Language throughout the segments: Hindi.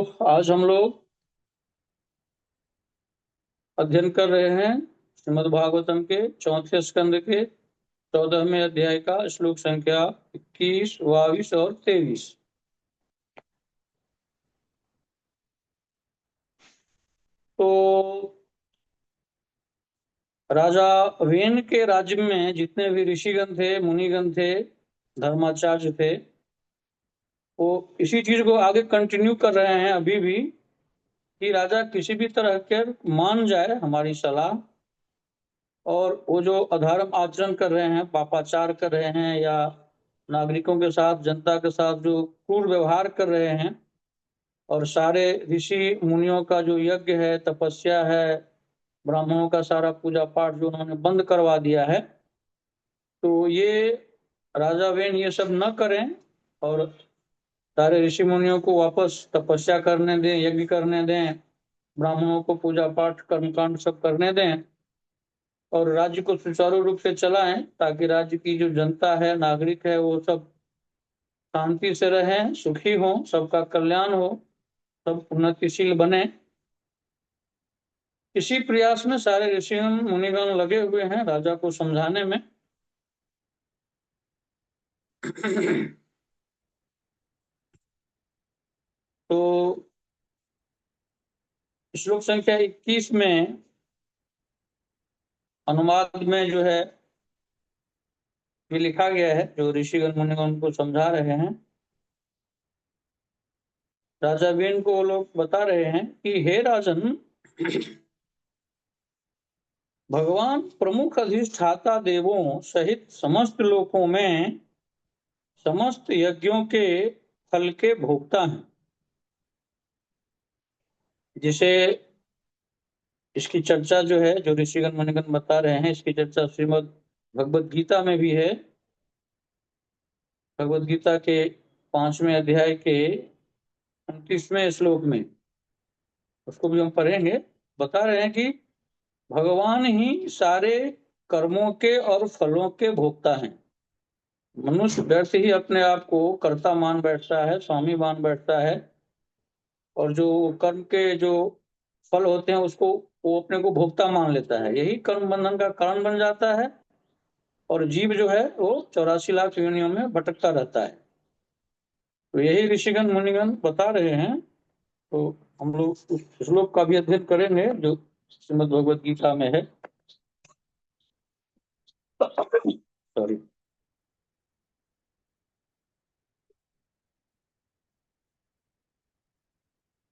आज हम लोग अध्ययन कर रहे हैं श्रीमद् भागवतम के चौथे स्कंद के 14वें अध्याय का श्लोक संख्या 21, 22 और 23। तो राजा वेन के राज्य में जितने भी ऋषिगण थे, मुनिगण थे, धर्माचार्य थे, वो इसी चीज को आगे कंटिन्यू कर रहे हैं अभी भी, कि राजा किसी भी तरह के मान जाए हमारी सलाह, और वो जो अधर्म आचरण कर रहे हैं, पापाचार कर रहे हैं, या नागरिकों के साथ, जनता के साथ जो क्रूर व्यवहार कर रहे हैं, और सारे ऋषि मुनियों का जो यज्ञ है, तपस्या है, ब्राह्मणों का सारा पूजा पाठ जो उन्होंने बंद करवा दिया है, तो ये राजा वेन ये सब न करें और सारे ऋषि मुनियों को वापस तपस्या करने दें, यज्ञ करने दें, ब्राह्मणों को पूजा पाठ कर्मकांड सब करने दें, और राज्य को सुचारू रूप से चलाएं, ताकि राज्य की जो जनता है, नागरिक है, वो सब शांति से रहें, सुखी हो, सबका कल्याण हो, सब उन्नतिशील बने। इसी प्रयास में सारे ऋषि मुनिगण लगे हुए हैं राजा को समझाने में। तो श्लोक संख्या 21 में अनुवाद में जो है ये लिखा गया है, जो ऋषिगण मुनिगण को समझा रहे हैं। राजा वेन को वो लोग बता रहे हैं कि हे राजन, भगवान प्रमुख अधिष्ठाता देवों सहित समस्त लोकों में समस्त यज्ञों के फल के भोक्ता हैं। जिसे इसकी चर्चा जो है, जो ऋषिगण मुनिगण बता रहे हैं, इसकी चर्चा श्रीमद् भगवद गीता में भी है। भगवद गीता के 5वें अध्याय के 29वें श्लोक में उसको भी हम पढ़ेंगे। बता रहे हैं कि भगवान ही सारे कर्मों के और फलों के भोक्ता हैं। मनुष्य व्यर्थ ही अपने आप को कर्ता मान बैठता है, स्वामी मान बैठता है, और जो कर्म के जो फल होते हैं उसको वो अपने को भोक्ता मान लेता है। यही कर्म बंधन का कारण बन जाता है, और जीव जो है वो 84 लाख योनियों में भटकता रहता है। तो यही ऋषिगण मुनिगण बता रहे हैं। तो हम लोग उस श्लोक का भी अध्ययन करेंगे जो श्रीमद् भगवद गीता में है। सॉरी।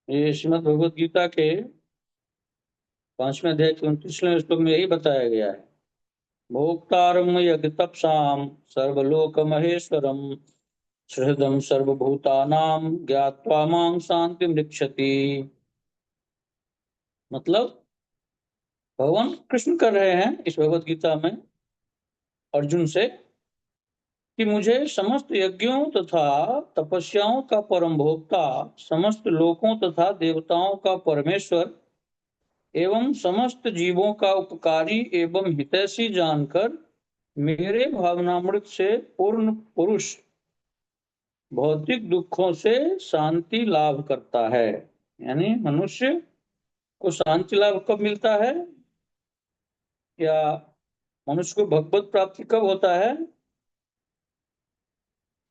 ये श्रीमद् भगवद गीता के 5वें अध्याय के 29वें श्लोक में यही बताया गया है। भोक्तारम यज्ञ तपसाम सर्वलोक महेश्वरम सुहृदम सर्वभूतानां ज्ञात्वा मां शांति मृक्षति। मतलब भगवान कृष्ण कर रहे हैं इस भगवत गीता में अर्जुन से कि मुझे समस्त यज्ञों तथा तपस्याओं का परम भोक्ता, समस्त लोकों तथा देवताओं का परमेश्वर एवं समस्त जीवों का उपकारी एवं हितैषी जानकर मेरे भावनामृत से पूर्ण पुरुष भौतिक दुखों से शांति लाभ करता है। यानी मनुष्य को शांति लाभ कब मिलता है, या मनुष्य को भगवत प्राप्ति कब होता है?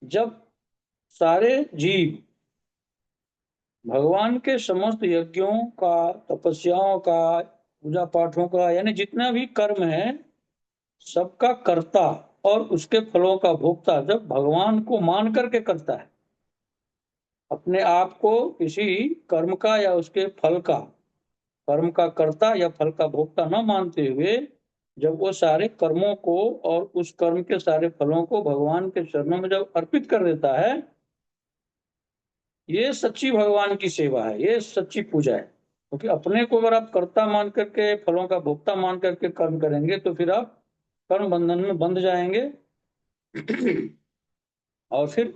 जब सारे जीव भगवान के समस्त यज्ञों का, तपस्याओं का, पूजा पाठों का, यानी जितना भी कर्म है सबका कर्ता और उसके फलों का भोक्ता जब भगवान को मान करके करता है, अपने आप को किसी कर्म का या उसके फल का, कर्म का कर्ता या फल का भोक्ता न मानते हुए जब वो सारे कर्मों को और उस कर्म के सारे फलों को भगवान के चरणों में जब अर्पित कर देता है, ये सच्ची भगवान की सेवा है, ये सच्ची पूजा है। क्योंकि अपने को अगर आप कर्ता मान करके, फलों का भोक्ता मान करके कर्म करेंगे तो फिर आप कर्म बंधन में बंध जाएंगे और फिर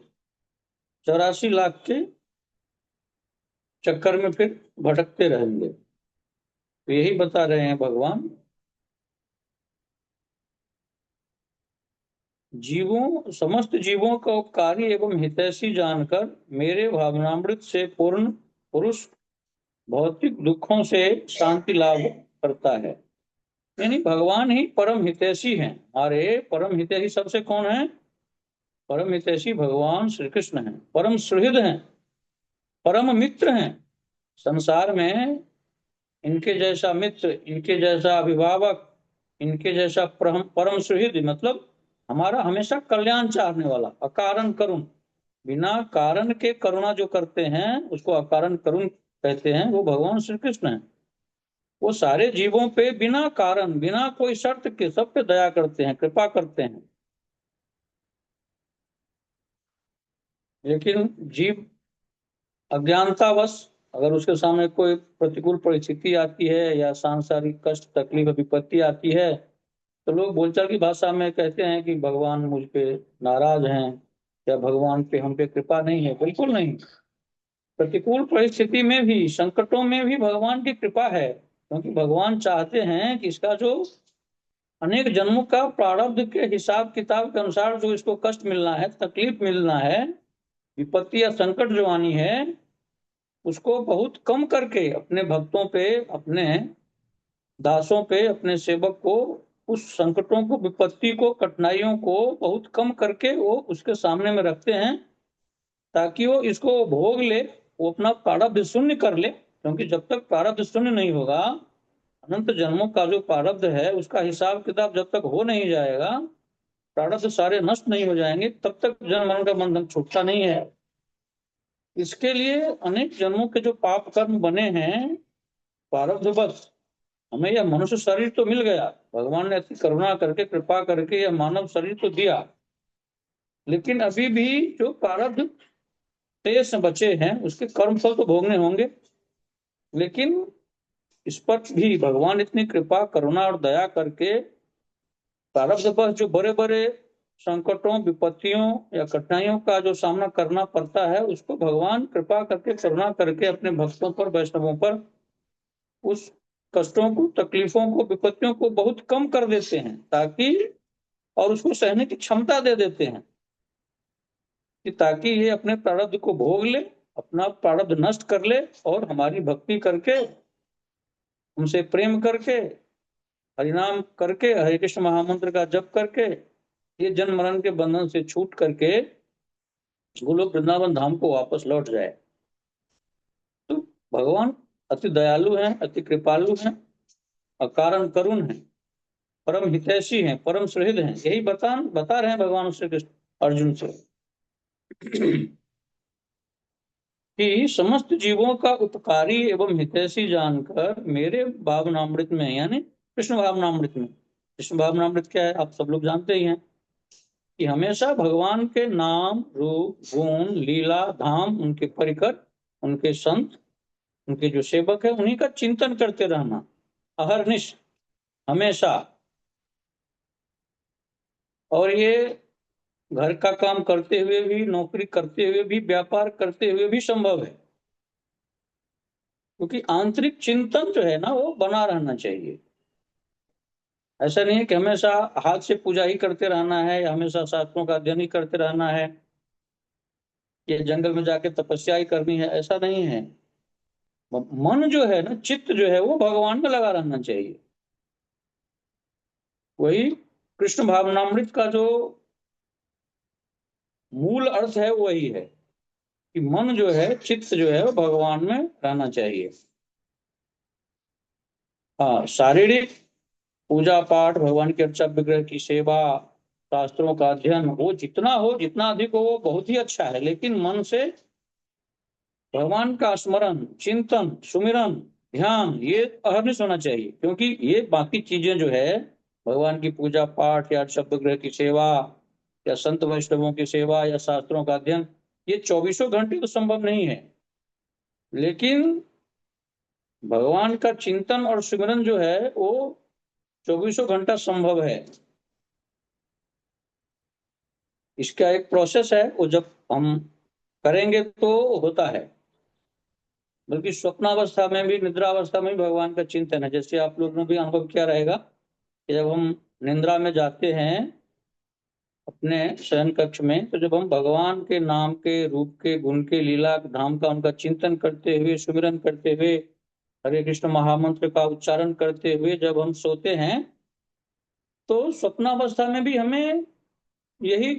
84 लाख के चक्कर में फिर भटकते रहेंगे। तो यही बता रहे हैं भगवान, जीवों, समस्त जीवों का उपकारी एवं हितैषी जानकर मेरे भावनामृत से पूर्ण पुरुष भौतिक दुखों से शांति लाभ करता है। यानी भगवान ही परम हितैषी हैं। हमारे परम हितैषी सबसे कौन है? परम हितैषी भगवान श्री कृष्ण हैं, परम सुहृद हैं, परम मित्र हैं। संसार में इनके जैसा मित्र, इनके जैसा अभिभावक, इनके जैसा परम परम सुहृद, मतलब हमारा हमेशा कल्याण चाहने वाला, अकारण करुण, बिना कारण के करुणा जो करते हैं उसको अकारण करुण कहते हैं, वो भगवान श्री कृष्ण हैं। वो सारे जीवों पे बिना कारण, बिना कोई शर्त के सब पे दया करते हैं, कृपा करते हैं। लेकिन जीव अज्ञानतावश अगर उसके सामने कोई प्रतिकूल परिस्थिति आती है या सांसारिक कष्ट, तकलीफ, विपत्ति आती है, तो लोग बोलचाल की भाषा में कहते हैं कि भगवान मुझ पे नाराज हैं या भगवान पे हम पे कृपा नहीं है। बिल्कुल नहीं। प्रतिकूल परिस्थिति में भी, संकटों में भी भगवान की कृपा है, क्योंकि भगवान चाहते हैं कि इसका जो अनेक जन्मों का प्रारब्ध के हिसाब किताब के अनुसार जो इसको कष्ट मिलना है, तकलीफ मिलना है, विपत्ति या संकट जो आनी है, उसको बहुत कम करके अपने भक्तों पे, अपने दासों पे, अपने सेवक को उस संकटों को, विपत्ति को, कठिनाइयों को बहुत कम करके वो उसके सामने में रखते हैं, ताकि वो इसको भोग ले, वो अपना प्रारब्ध शून्य कर ले। क्योंकि जब तक प्रारब्ध शून्य नहीं होगा, अनंत जन्मों का जो प्रारब्ध है उसका हिसाब किताब जब तक हो नहीं जाएगा, प्रारब्ध सारे नष्ट नहीं हो जाएंगे, तब तक जन्म मरण का बंधन छूटता नहीं है। इसके लिए अनेक जन्मों के जो पाप कर्म बने हैं प्रारब्धवश, हमें यह मनुष्य शरीर तो मिल गया, भगवान ने ऐसी करुणा करके, कृपा करके यह मानव शरीर तो दिया, लेकिन अभी भी जो प्रारब्ध शेष बचे हैं उसके कर्म फल तो भोगने होंगे। लेकिन इस पर भी भगवान इतनी कृपा, करुणा और दया करके प्रारब्धवश जो बड़े बड़े संकटों, विपत्तियों या कठिनाइयों का जो सामना करना पड़ता है, उसको भगवान कृपा करके, करुणा करके अपने भक्तों पर, वैष्णवों पर उस कष्टों को, तकलीफों को, विपत्तियों को बहुत कम कर देते हैं, ताकि, और उसको सहने की क्षमता दे देते हैं कि ताकि ये अपने प्रारब्ध को भोग ले, अपना प्रारब्ध नष्ट कर ले और हमारी भक्ति करके, हमसे प्रेम करके, हरिनाम करके, हरे कृष्ण महामंत्र का जप करके ये जन्म मरण के बंधन से छूट करके गोलोक वृंदावन धाम को वापस लौट जाए। तो भगवान अति दयालु हैं, अति कृपालु हैं, अकारण करुण हैं, परम हितैषी हैं, परम सुहृद हैं। यही बता रहे हैं भगवान श्री कृष्ण अर्जुन से कि समस्त जीवों का उपकारी एवं हितैषी जानकर मेरे भावनामृत में, यानी कृष्ण भावनामृत में, कृष्ण भावनामृत क्या है आप सब लोग जानते ही हैं, कि हमेशा भगवान के नाम, रूप, गुण, लीला, धाम, उनके परिकर, उनके संत, उनके जो सेवक है, उन्हीं का चिंतन करते रहना अहरनिश, हमेशा। और ये घर का काम करते हुए भी, नौकरी करते हुए भी, व्यापार करते हुए भी संभव है, क्योंकि आंतरिक चिंतन जो है ना वो बना रहना चाहिए। ऐसा नहीं है कि हमेशा हाथ से पूजा ही करते रहना है, या हमेशा शास्त्रों का अध्ययन ही करते रहना है, या जंगल में जाके तपस्या ही करनी है, ऐसा नहीं है। मन जो है ना, चित्त जो है वो भगवान में लगा रहना चाहिए। वही कृष्ण भावनामृत का जो मूल अर्थ है वही है कि मन जो है, चित्त जो है वो भगवान में रहना चाहिए। हाँ, शारीरिक पूजा पाठ, भगवान के अर्चा विग्रह की सेवा, शास्त्रों का अध्ययन, वो जितना हो, जितना अधिक हो वो बहुत ही अच्छा है, लेकिन मन से भगवान का स्मरण, चिंतन, सुमिरन, ध्यान, ये अहर्निश होना चाहिए। क्योंकि ये बाकी चीजें जो है, भगवान की पूजा पाठ या शब्द ग्रह की सेवा या संत वैष्णवों की सेवा या शास्त्रों का अध्ययन, ये 24 घंटे तो संभव नहीं है, लेकिन भगवान का चिंतन और सुमिरन जो है वो 24 घंटा संभव है। इसका एक प्रोसेस है, वो जब हम करेंगे तो होता है। बल्कि स्वप्नावस्था में भी, निद्रावस्था में भी भगवान का चिंतन है। जैसे आप लोगों ने भी अनुभव किया रहेगा कि जब हम निंद्रा में जाते हैं अपने शयन कक्ष में, तो जब हम भगवान के नाम के, रूप के, गुण के, लीला धाम का उनका चिंतन करते हुए, सुमिरन करते हुए, हरे कृष्ण महामंत्र का उच्चारण करते हुए जब हम सोते हैं, तो स्वप्नावस्था में भी हमें यही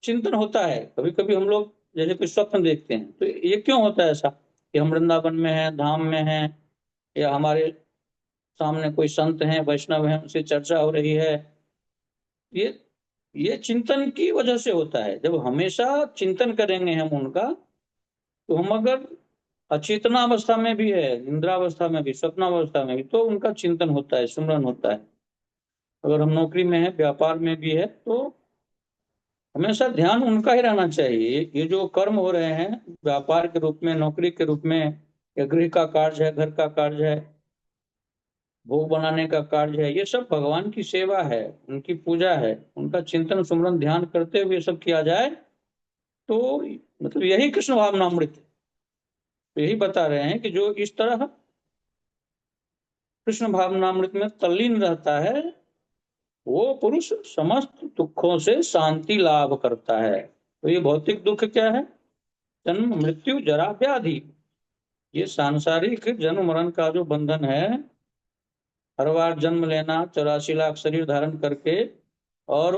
चिंतन होता है। कभी कभी हम लोग जैसे कोई स्वप्न देखते हैं, तो ये क्यों होता है ऐसा कि हम वृंदावन में हैं, धाम में हैं, या हमारे सामने कोई संत हैं, वैष्णव हैं, उनसे चर्चा हो रही है। ये ये चिंतन की वजह से होता है। जब हमेशा चिंतन करेंगे हम उनका, तो हम अगर अचेतनावस्था में भी है, निद्रावस्था में भी, स्वप्नावस्था में भी, तो उनका चिंतन होता है, सुमरन होता है। अगर हम नौकरी में है, व्यापार में भी है, तो हमेशा ध्यान उनका ही रहना चाहिए। ये जो कर्म हो रहे हैं व्यापार के रूप में, नौकरी के रूप में, या गृह का कार्य है, घर का कार्य है, भोग बनाने का कार्य है, ये सब भगवान की सेवा है, उनकी पूजा है। उनका चिंतन सुमरन ध्यान करते हुए सब किया जाए, तो मतलब यही कृष्ण भावनामृत है। तो यही बता रहे हैं कि जो इस तरह कृष्ण भावनामृत में तल्लीन रहता है, वो पुरुष समस्त दुखों से शांति लाभ करता है। तो ये भौतिक दुख क्या है? जन्म मृत्यु जरा व्याधि। ये सांसारिक जन्म मरण का जो बंधन है, हर बार जन्म लेना, 84 लाख शरीर धारण करके, और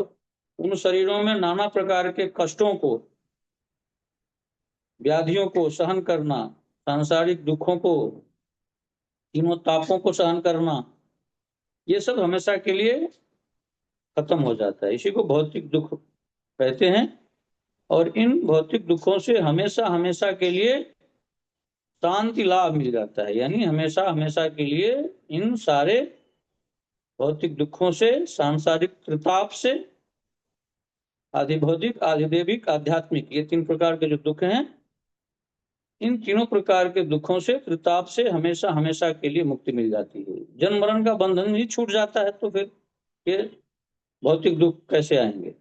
उन शरीरों में नाना प्रकार के कष्टों को, व्याधियों को सहन करना, सांसारिक दुखों को, तीनों तापों को सहन करना, ये सब हमेशा के लिए खत्म हो जाता है। इसी को भौतिक दुख कहते हैं। और इन भौतिक दुखों से हमेशा हमेशा के लिए शांति लाभ मिल जाता है। यानी हमेशा हमेशा के लिए इन सारे भौतिक दुखों से, सांसारिक प्रताप से, आधि भौतिक, आधि दैविक, आध्यात्मिक, ये 3 प्रकार के जो दुख हैं, इन तीनों प्रकार के दुखों से, प्रताप से हमेशा हमेशा के लिए मुक्ति मिल जाती है। जन्म मरण का बंधन ही छूट जाता है, तो फिर ये भौतिक दुख कैसे आएंगे?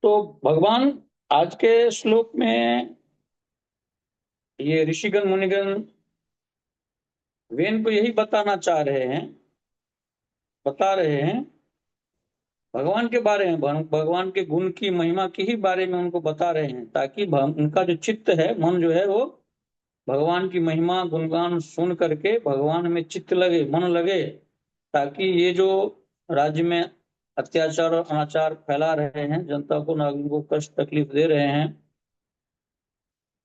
तो भगवान आज के श्लोक में ये ऋषिगण मुनिगण वेन को यही बताना चाह रहे हैं, बता रहे हैं भगवान के बारे में, भगवान के गुण की, महिमा की ही बारे में उनको बता रहे हैं, ताकि उनका जो चित्त है, मन जो है, वो भगवान की महिमा गुणगान सुन करके भगवान में चित्त लगे, मन लगे। ताकि ये जो राज्य में अत्याचार और अनाचार फैला रहे हैं, जनता को, नागरिकों को कष्ट तकलीफ दे रहे हैं,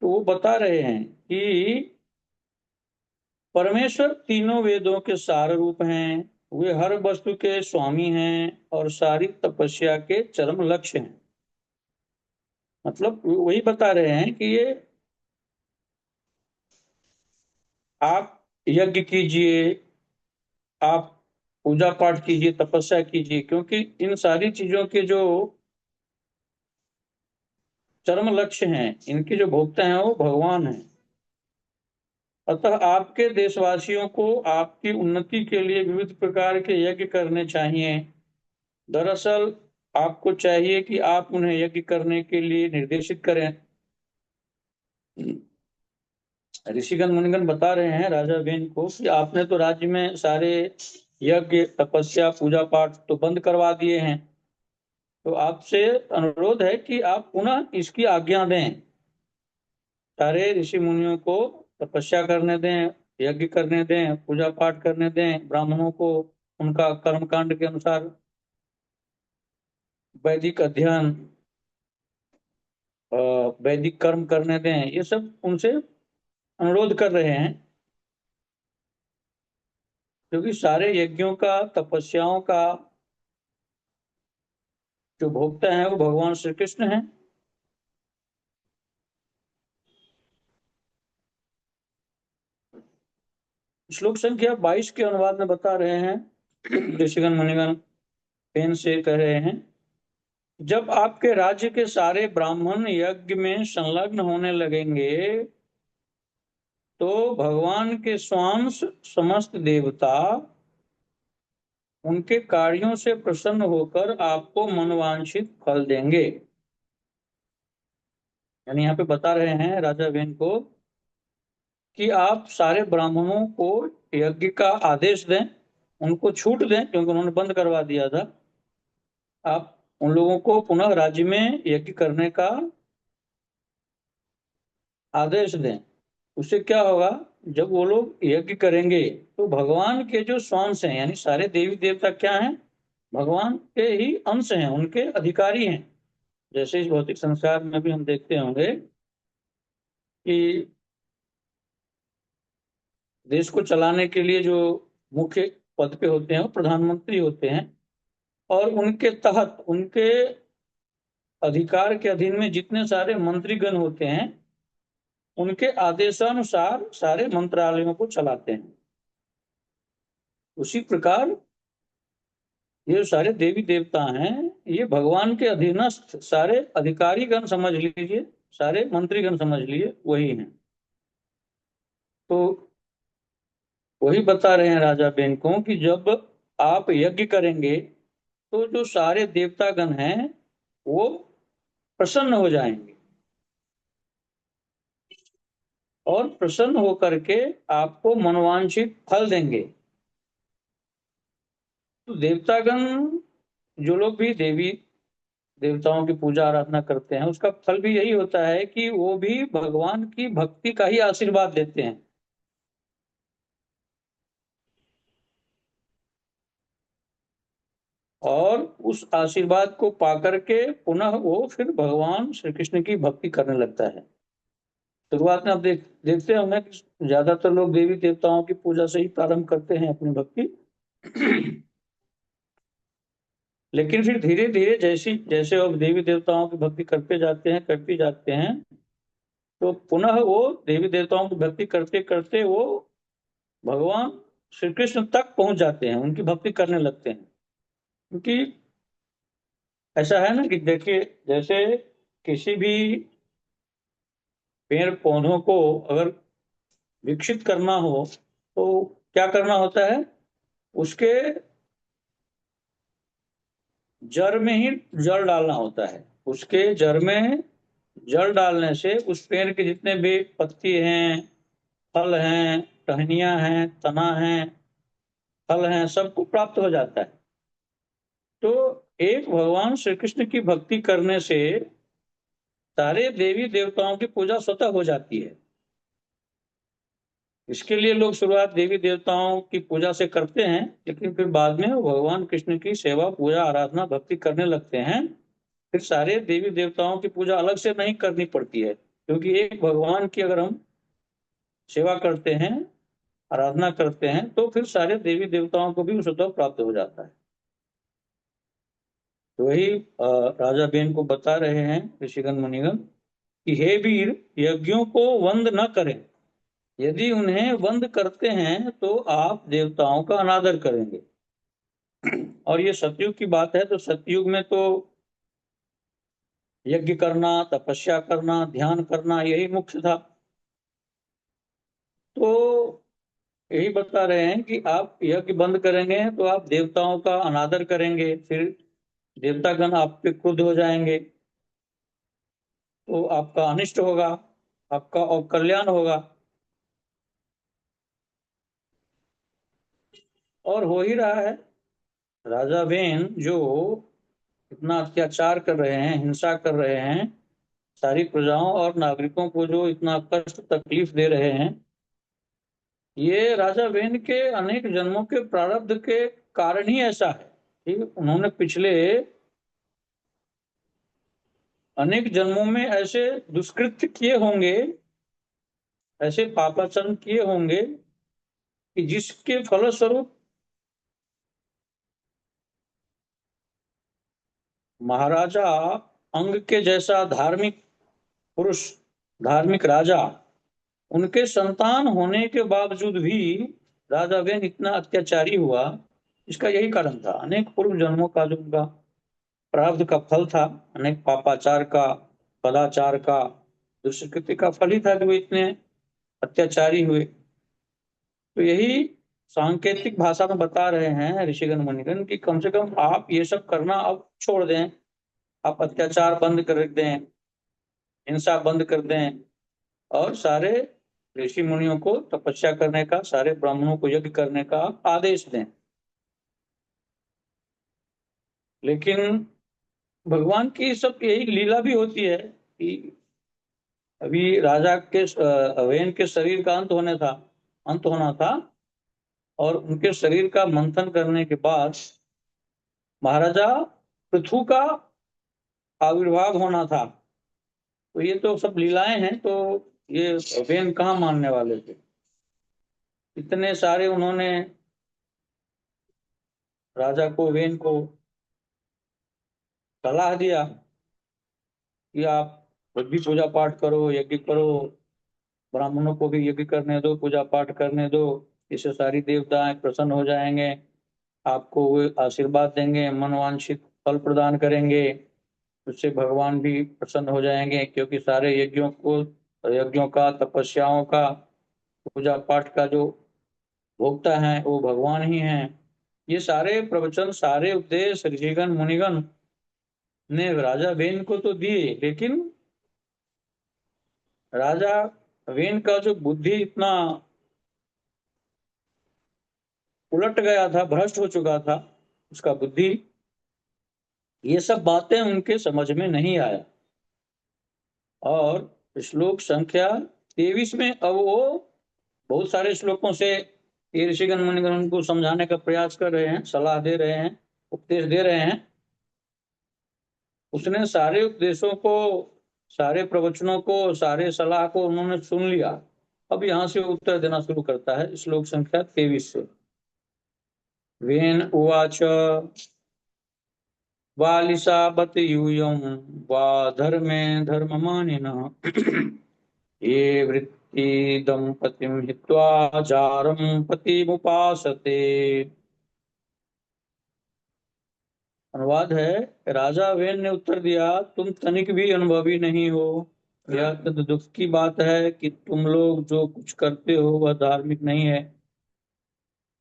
तो वो बता रहे हैं कि परमेश्वर तीनों वेदों के सार रूप हैं, वे हर वस्तु के स्वामी हैं, और सारी तपस्या के चरम लक्ष्य हैं। मतलब वही बता रहे हैं कि ये आप यज्ञ कीजिए, आप पूजा पाठ कीजिए, तपस्या कीजिए, क्योंकि इन सारी चीजों के जो चरम लक्ष्य हैं, इनके जो भोक्ता हैं, वो भगवान हैं। अतः आपके देशवासियों को आपकी उन्नति के लिए विविध प्रकार के यज्ञ करने चाहिए। दरअसल आपको चाहिए कि आप उन्हें यज्ञ करने के लिए निर्देशित करें। ऋषिगण मुनिगण बता रहे हैं राजा बेन को कि आपने तो राज्य में सारे यज्ञ, तपस्या, पूजा पाठ तो बंद करवा दिए हैं, तो आपसे अनुरोध है कि आप पुनः इसकी आज्ञा दें। सारे ऋषि मुनियों को तपस्या करने दें, यज्ञ करने दें, पूजा पाठ करने दें, ब्राह्मणों को उनका कर्म कांड के अनुसार वैदिक अध्ययन, वैदिक कर्म करने दें। ये सब उनसे अनुरोध कर रहे हैं, क्योंकि सारे यज्ञों का, तपस्याओं का जो भोक्ता है वो भगवान श्री कृष्ण है। श्लोक संख्या 22 के अनुवाद में बता रहे हैं ऋषिगण मुनिगण पेन से कह रहे हैं, जब आपके राज्य के सारे ब्राह्मण यज्ञ में संलग्न होने लगेंगे, तो भगवान के स्वांश समस्त देवता उनके कार्यों से प्रसन्न होकर आपको मनवांछित फल देंगे। यानी यहाँ पे बता रहे हैं राजा वेन को कि आप सारे ब्राह्मणों को यज्ञ का आदेश दें, उनको छूट दें, क्योंकि उन्होंने बंद करवा दिया था। आप उन लोगों को पुनः राज्य में यज्ञ करने का आदेश दें। उससे क्या होगा, जब वो लोग यज्ञ करेंगे तो भगवान के जो स्वांश हैं, यानी सारे देवी देवता क्या हैं, भगवान के ही अंश हैं, उनके अधिकारी हैं। जैसे इस भौतिक संसार में भी हम देखते होंगे कि देश को चलाने के लिए जो मुख्य पद पे होते हैं वो प्रधानमंत्री होते हैं, और उनके तहत, उनके अधिकार के अधीन में जितने सारे मंत्रीगण होते हैं, उनके आदेशानुसार सारे मंत्रालयों को चलाते हैं। उसी प्रकार ये सारे देवी देवता हैं, ये भगवान के अधीनस्थ सारे अधिकारीगण समझ लीजिए, सारे मंत्रीगण समझ लीजिए, वही हैं। तो वही बता रहे हैं राजा बेन को कि जब आप यज्ञ करेंगे तो जो सारे देवतागण हैं वो प्रसन्न हो जाएंगे, और प्रसन्न होकर के आपको मनवांछित फल देंगे। तो देवतागण, जो लोग भी देवी देवताओं की पूजा आराधना करते हैं, उसका फल भी यही होता है कि वो भी भगवान की भक्ति का ही आशीर्वाद देते हैं। और उस आशीर्वाद को पाकर के पुनः वो फिर भगवान श्री कृष्ण की भक्ति करने लगता है। शुरुआत में आप देखते होंगे कि ज्यादातर लोग देवी देवताओं की पूजा से ही प्रारंभ करते हैं अपनी भक्ति। लेकिन फिर धीरे धीरे जैसे जैसे वो देवी देवताओं की भक्ति करते जाते हैं, तो पुनः वो देवी देवताओं की भक्ति करते करते वो भगवान श्री कृष्ण तक पहुंच जाते हैं, उनकी भक्ति करने लगते हैं। क्योंकि ऐसा है ना कि देखिए, जैसे किसी भी पेड़ पौधों को अगर विकसित करना हो तो क्या करना होता है, उसके जड़ में ही जड़ डालना होता है। उसके जड़ में जड़ डालने से उस पेड़ के जितने भी पत्ती हैं, फल हैं, टहनियां हैं, तना हैं, फल हैं, सबको प्राप्त हो जाता है। तो एक भगवान श्री कृष्ण की भक्ति करने से सारे देवी देवताओं की पूजा स्वतः हो जाती है। इसके लिए लोग शुरुआत देवी देवताओं की पूजा से करते हैं, लेकिन फिर बाद में वो भगवान कृष्ण की सेवा, पूजा, आराधना, भक्ति करने लगते हैं। फिर सारे देवी देवताओं की पूजा अलग से नहीं करनी पड़ती है, क्योंकि एक भगवान की अगर हम सेवा करते हैं, आराधना करते हैं, तो फिर सारे देवी देवताओं को भी स्वतः प्राप्त हो जाता है। तो वही राजा बेन को बता रहे हैं ऋषिगण मुनिगण कि हे वीर, यज्ञों को वंद न करें। यदि उन्हें वंद करते हैं तो आप देवताओं का अनादर करेंगे। और ये सतयुग की बात है, तो सतयुग में तो यज्ञ करना, तपस्या करना, ध्यान करना, यही मुख्य था। तो यही बता रहे हैं कि आप यज्ञ बंद करेंगे तो आप देवताओं का अनादर करेंगे, फिर देवतागण आप पे क्रुद्ध हो जाएंगे, तो आपका अनिष्ट होगा, आपका अकल्याण होगा। और हो ही रहा है। राजा वेन जो इतना अत्याचार कर रहे हैं, हिंसा कर रहे हैं, सारी प्रजाओं और नागरिकों को जो इतना कष्ट तकलीफ दे रहे हैं, ये राजा वेन के अनेक जन्मों के प्रारब्ध के कारण ही ऐसा है। ठीक, उन्होंने पिछले अनेक जन्मों में ऐसे दुष्कृत्य किए होंगे, ऐसे पापाचरण किए होंगे कि जिसके फलस्वरूप महाराजा अंग के जैसा धार्मिक पुरुष, धार्मिक राजा, उनके संतान होने के बावजूद भी राजा वेन इतना अत्याचारी हुआ। इसका यही कारण था, अनेक पूर्व जन्मों का जो उनका प्रारब्ध का फल था, अनेक पापाचार का, सदाचार का, दुष्कृति का फल ही था कि वो इतने अत्याचारी हुए। तो यही सांकेतिक भाषा में बता रहे हैं ऋषिगण मुनिगण कि कम से कम आप ये सब करना अब छोड़ दें, आप अत्याचार बंद कर दें, हिंसा बंद कर दें, और सारे ऋषि मुनियों को तपस्या करने का, सारे ब्राह्मणों को यज्ञ करने का आदेश दें। लेकिन भगवान की सब यही लीला भी होती है कि अभी राजा के अवेन के शरीर का अंत होना था, और उनके शरीर का मंथन करने के बाद महाराजा पृथु का आविर्भाव होना था। तो ये तो सब लीलाएं हैं, तो ये अवेन कहाँ मानने वाले थे। इतने सारे उन्होंने राजा को, अवेन को सलाह दिया कि आप भी पूजा पाठ करो, यज्ञ करो, ब्राह्मणों को भी यज्ञ करने दो, पूजा पाठ करने दो, इससे सारी देवताएं प्रसन्न हो जाएंगे, आपको वो आशीर्वाद देंगे, मनवांछित फल प्रदान करेंगे, उससे भगवान भी प्रसन्न हो जाएंगे, क्योंकि सारे यज्ञों का, तपस्याओं का, पूजा पाठ का जो भोक्ता है वो भगवान ही है। ये सारे प्रवचन, सारे उपदेश ऋषिगण मुनिगण ने राजा वेन को तो दिए, लेकिन राजा वेन का जो बुद्धि इतना उलट गया था, भ्रष्ट हो चुका था उसका बुद्धि, ये सब बातें उनके समझ में नहीं आया। और श्लोक संख्या 23 में अब वो बहुत सारे श्लोकों से ये ऋषिगण मुनिगण उनको समझाने का प्रयास कर रहे हैं, सलाह दे रहे हैं, उपदेश दे रहे हैं। उसने सारे उपदेशों को, सारे प्रवचनों को, सारे सलाह को उन्होंने सुन लिया। अब यहाँ से उत्तर देना शुरू करता है श्लोक संख्या 23 से। वेन उवाच वालिशाबत यूयं वा धर्मे धर्ममानिनः ये वृत्ति दंपतिम हित्वा जारं पतिमुपासते। अनुवाद है, राजा वेन ने उत्तर दिया, तुम तनिक भी अनुभवी नहीं हो। यह अत्यंत दुख की बात है कि तुम लोग जो कुछ करते हो वह धार्मिक नहीं है।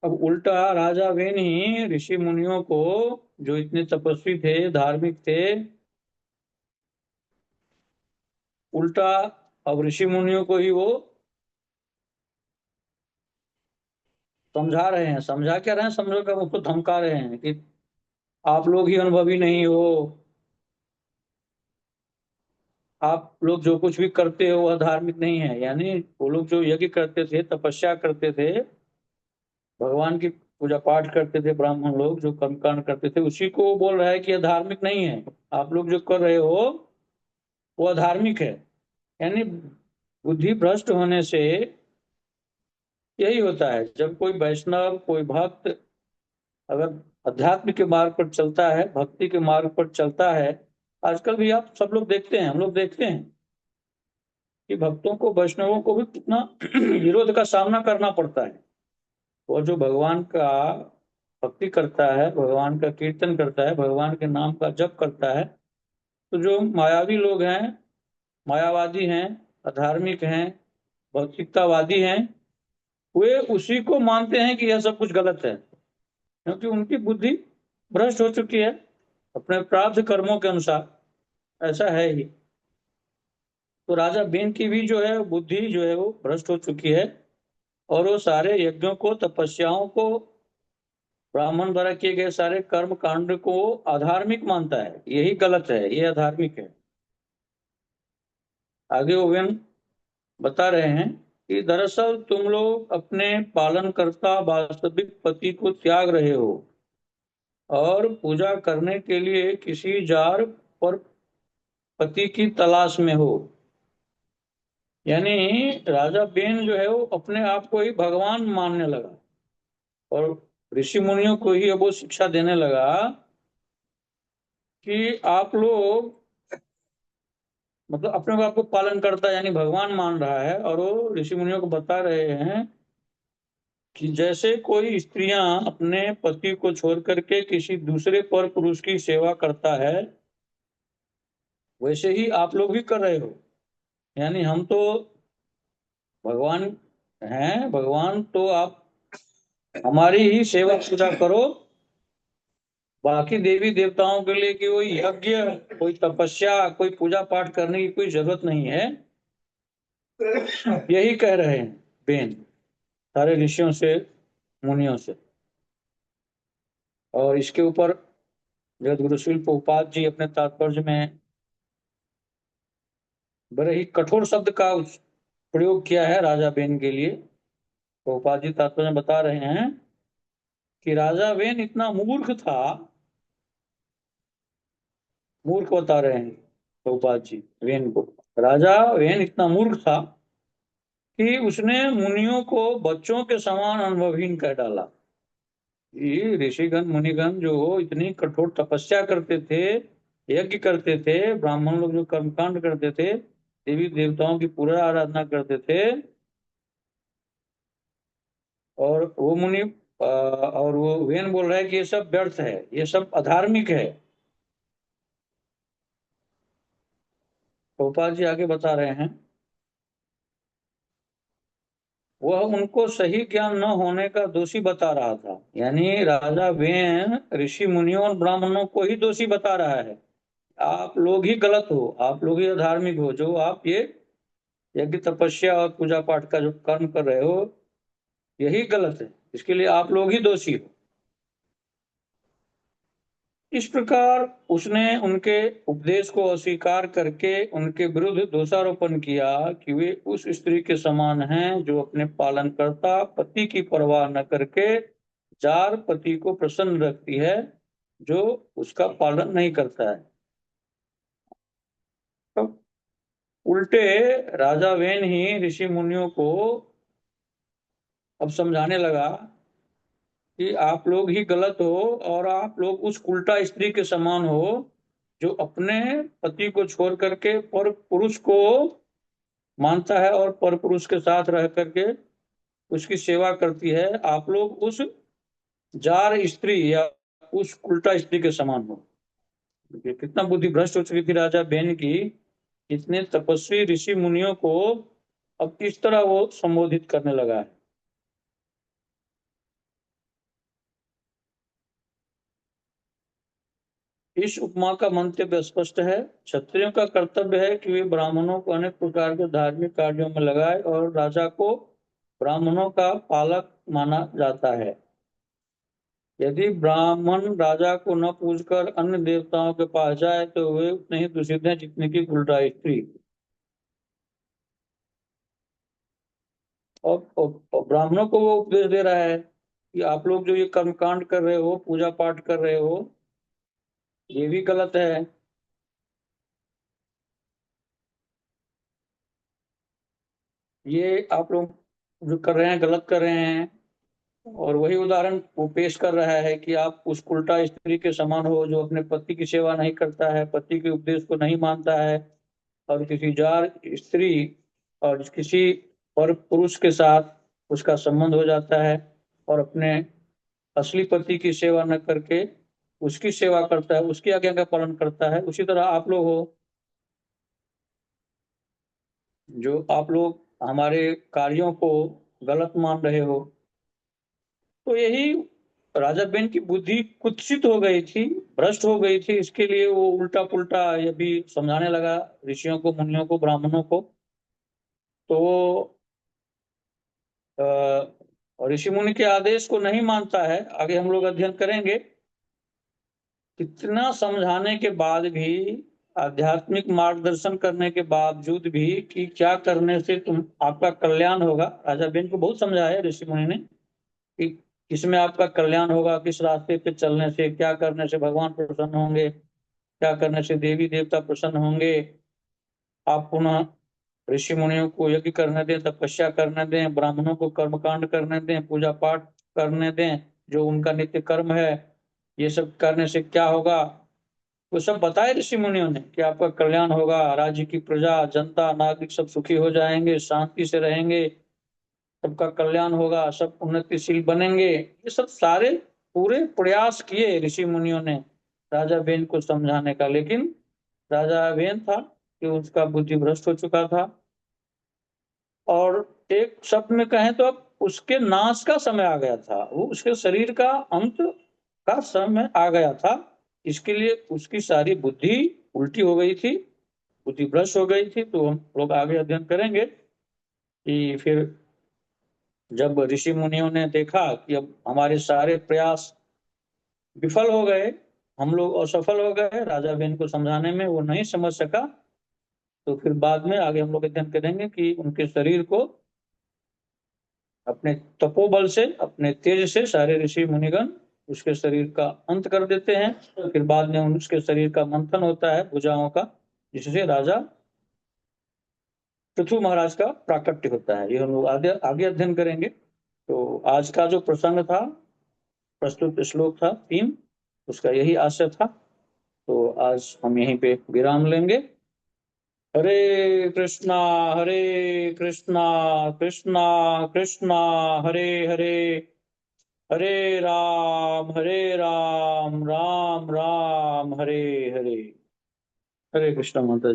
अब उल्टा राजा वेन ही ऋषि मुनियों को, जो इतने तपस्वी थे, धार्मिक थे, उल्टा अब ऋषि मुनियों को ही वो समझा रहे हैं। समझा क्या रहे हैं, समझो क्या, उसको धमका रहे हैं कि आप लोग ही अनुभवी नहीं हो, आप लोग जो कुछ भी करते हो वह धार्मिक नहीं है। यानी वो लोग जो यज्ञ करते थे, तपस्या करते थे, भगवान की पूजा पाठ करते थे, ब्राह्मण लोग जो कर्मकांड करते थे, उसी को वो बोल रहा है कि यह धार्मिक नहीं है, आप लोग जो कर रहे हो वह धार्मिक है। यानी बुद्धि भ्रष्ट होने से यही होता है। जब कोई वैष्णव, कोई भक्त अगर अध्यात्म के मार्ग पर चलता है, भक्ति के मार्ग पर चलता है, आजकल भी आप सब लोग देखते हैं, हम लोग देखते हैं कि भक्तों को, वैष्णवों को भी कितना विरोध का सामना करना पड़ता है। वो जो भगवान का भक्ति करता है, भगवान का कीर्तन करता है, भगवान के नाम का जप करता है, तो जो मायावी लोग हैं, मायावादी हैं, अधार्मिक हैं, भौतिकतावादी हैं, वे उसी को मानते हैं कि यह सब कुछ गलत है, क्योंकि उनकी बुद्धि भ्रष्ट हो चुकी है अपने प्रारब्ध कर्मों के अनुसार। ऐसा है ही। तो राजा बेन की भी जो है बुद्धि जो है वो भ्रष्ट हो चुकी है, और वो सारे यज्ञों को, तपस्याओं को, ब्राह्मण द्वारा किए गए सारे कर्म कांड को अधार्मिक मानता है। यही गलत है, ये अधार्मिक है। आगे ओवेन बता रहे हैं कि दरअसल तुम लोग अपने पालनकर्ता वास्तविक पति को त्याग रहे हो और पूजा करने के लिए किसी जार पर पति की तलाश में हो। यानी राजा बेन जो है वो अपने आप को ही भगवान मानने लगा, और ऋषि मुनियों को ही अब वो शिक्षा देने लगा कि आप लोग, मतलब अपने आप को पालन करता यानी भगवान मान रहा है, और वो ऋषि मुनियों को बता रहे हैं कि जैसे कोई स्त्रियां अपने पति को छोड़ करके किसी दूसरे पर पुरुष की सेवा करता है, वैसे ही आप लोग भी कर रहे हो। यानी हम तो भगवान हैं, भगवान तो आप हमारी ही सेवा पूजा करो, बाकी देवी देवताओं के लिए कि कोई यज्ञ, कोई तपस्या, कोई पूजा पाठ करने की कोई जरूरत नहीं है। यही कह रहे हैं बेन सारे ऋषियों से, मुनियों से। और इसके ऊपर जगद्गुरु श्रील प्रभुपाद जी अपने तात्पर्य में बड़े ही कठोर शब्द का प्रयोग किया है राजा बेन के लिए। प्रभुपाद जी तात्पर्य में बता रहे हैं कि राजा बेन इतना मूर्ख था, मूर्ख बता रहे हैं प्रभुपाद जी वेन को। राजा वेन इतना मूर्ख था कि उसने मुनियों को बच्चों के समान अनुभवहीन कर डाला। ये ऋषिगण मुनिगण जो इतनी कठोर तपस्या करते थे, यज्ञ करते थे, ब्राह्मण लोग जो कर्मकांड करते थे, देवी देवताओं की पूरा आराधना करते थे, और वो मुनि और वो वेन बोल रहा है कि ये सब व्यर्थ है, ये सब अधार्मिक है। गोपाल जी आगे बता रहे हैं, वह उनको सही ज्ञान न होने का दोषी बता रहा था। यानी राजा वेन ऋषि मुनियों और ब्राह्मणों को ही दोषी बता रहा है, आप लोग ही गलत हो, आप लोग ही अधार्मिक हो, जो आप ये यज्ञ तपस्या और पूजा पाठ का जो कर्म कर रहे हो, यही गलत है, इसके लिए आप लोग ही दोषी हो। इस प्रकार उसने उनके उपदेश को अस्वीकार करके उनके विरुद्ध दोषारोपण किया कि वे उस स्त्री के समान हैं जो अपने पालनकर्ता पति की परवाह न करके जार पति को प्रसन्न रखती है, जो उसका पालन नहीं करता है। तो उल्टे राजा वेन ही ऋषि मुनियों को अब समझाने लगा कि आप लोग ही गलत हो, और आप लोग उस उल्टा स्त्री के समान हो जो अपने पति को छोड़ करके पर पुरुष को मानता है और पर पुरुष के साथ रह करके उसकी सेवा करती है। आप लोग उस जार स्त्री या उस उल्टा स्त्री के समान हो। देखिए कितना बुद्धि भ्रष्ट हो चुकी थी राजा बेन की, इतने तपस्वी ऋषि मुनियों को अब किस तरह वो संबोधित करने लगा है। इस उपमा का मंतव्य स्पष्ट है। क्षत्रियों का कर्तव्य है कि वे ब्राह्मणों को अनेक प्रकार के धार्मिक कार्यों में लगाए, और राजा को ब्राह्मणों का पालक माना जाता है। यदि ब्राह्मण राजा को न पूजकर अन्य देवताओं के पास जाए तो वे उतने ही दूषित हैं जितने की उल्टा स्त्री। और ब्राह्मणों को वो उपदेश दे रहा है कि आप लोग जो ये कर्मकांड कर रहे हो, पूजा पाठ कर रहे हो, ये भी गलत है। ये आप लोग जो कर रहे हैं गलत कर रहे हैं। और वही उदाहरण वो पेश कर रहा है कि आप उस उल्टा स्त्री के समान हो जो अपने पति की सेवा नहीं करता है, पति के उपदेश को नहीं मानता है, और किसी जार स्त्री और किसी और पुरुष के साथ उसका संबंध हो जाता है, और अपने असली पति की सेवा न करके उसकी सेवा करता है, उसकी आज्ञा का पालन करता है। उसी तरह आप लोग हो, जो आप लोग हमारे कार्यों को गलत मान रहे हो। तो यही राजा बेन की बुद्धि कुत्सित हो गई थी, भ्रष्ट हो गई थी, इसके लिए वो उल्टा पुल्टा ये भी समझाने लगा ऋषियों को, मुनियों को, ब्राह्मणों को। तो ऋषि मुनि के आदेश को नहीं मानता है। आगे हम लोग अध्ययन करेंगे, कितना समझाने के बाद भी, आध्यात्मिक मार्गदर्शन करने के बावजूद भी कि क्या करने से तुम आपका कल्याण होगा। राजा बेन को बहुत समझाया ऋषि मुनि ने कि किसमें आपका कल्याण होगा, किस रास्ते पे चलने से, क्या करने से भगवान प्रसन्न होंगे, क्या करने से देवी देवता प्रसन्न होंगे। आप पुनः ऋषि मुनियों को यज्ञ करने दें, तपस्या करने दें, ब्राह्मणों को कर्मकांड करने दें, पूजा पाठ करने दें, जो उनका नित्य कर्म है। ये सब करने से क्या होगा, वो सब बताए ऋषि मुनियों ने कि आपका कल्याण होगा, राज्य की प्रजा, जनता, नागरिक सब सुखी हो जाएंगे, शांति से रहेंगे, सबका कल्याण होगा, सब उन्नतिशील बनेंगे। ये सब सारे पूरे प्रयास किए ऋषि मुनियों ने राजा बेन को समझाने का, लेकिन राजा बेन था कि उसका बुद्धि भ्रष्ट हो चुका था। और एक शब्द में कहें तो अब उसके नाश का समय आ गया था, वो उसके शरीर का अंत का समय आ गया था। इसके लिए उसकी सारी बुद्धि उल्टी हो गई थी, बुद्धि भ्रष्ट हो गई थी। तो हम लोग आगे अध्ययन करेंगे कि फिर जब ऋषि मुनियों ने देखा कि अब हमारे सारे प्रयास विफल हो गए, हम लोग असफल हो गए राजा बेन को समझाने में, वो नहीं समझ सका, तो फिर बाद में आगे हम लोग अध्ययन करेंगे कि उनके शरीर को अपने तपोबल से, अपने तेज से सारे ऋषि मुनिगण उसके शरीर का अंत कर देते हैं। फिर बाद में उसके शरीर का मंथन होता है भुजाओं का, जिससे राजा पृथु महाराज का प्राकट्य होता है। ये हम लोग आगे आगे अध्ययन करेंगे। तो आज का जो प्रसंग था, प्रस्तुत श्लोक था 3, उसका यही आशय था। तो आज हम यहीं पे विराम लेंगे। हरे कृष्णा, हरे कृष्णा, कृष्णा कृष्णा, हरे हरे, हरे राम, राम राम, हरे हरे। हरे कृष्णा माता जी।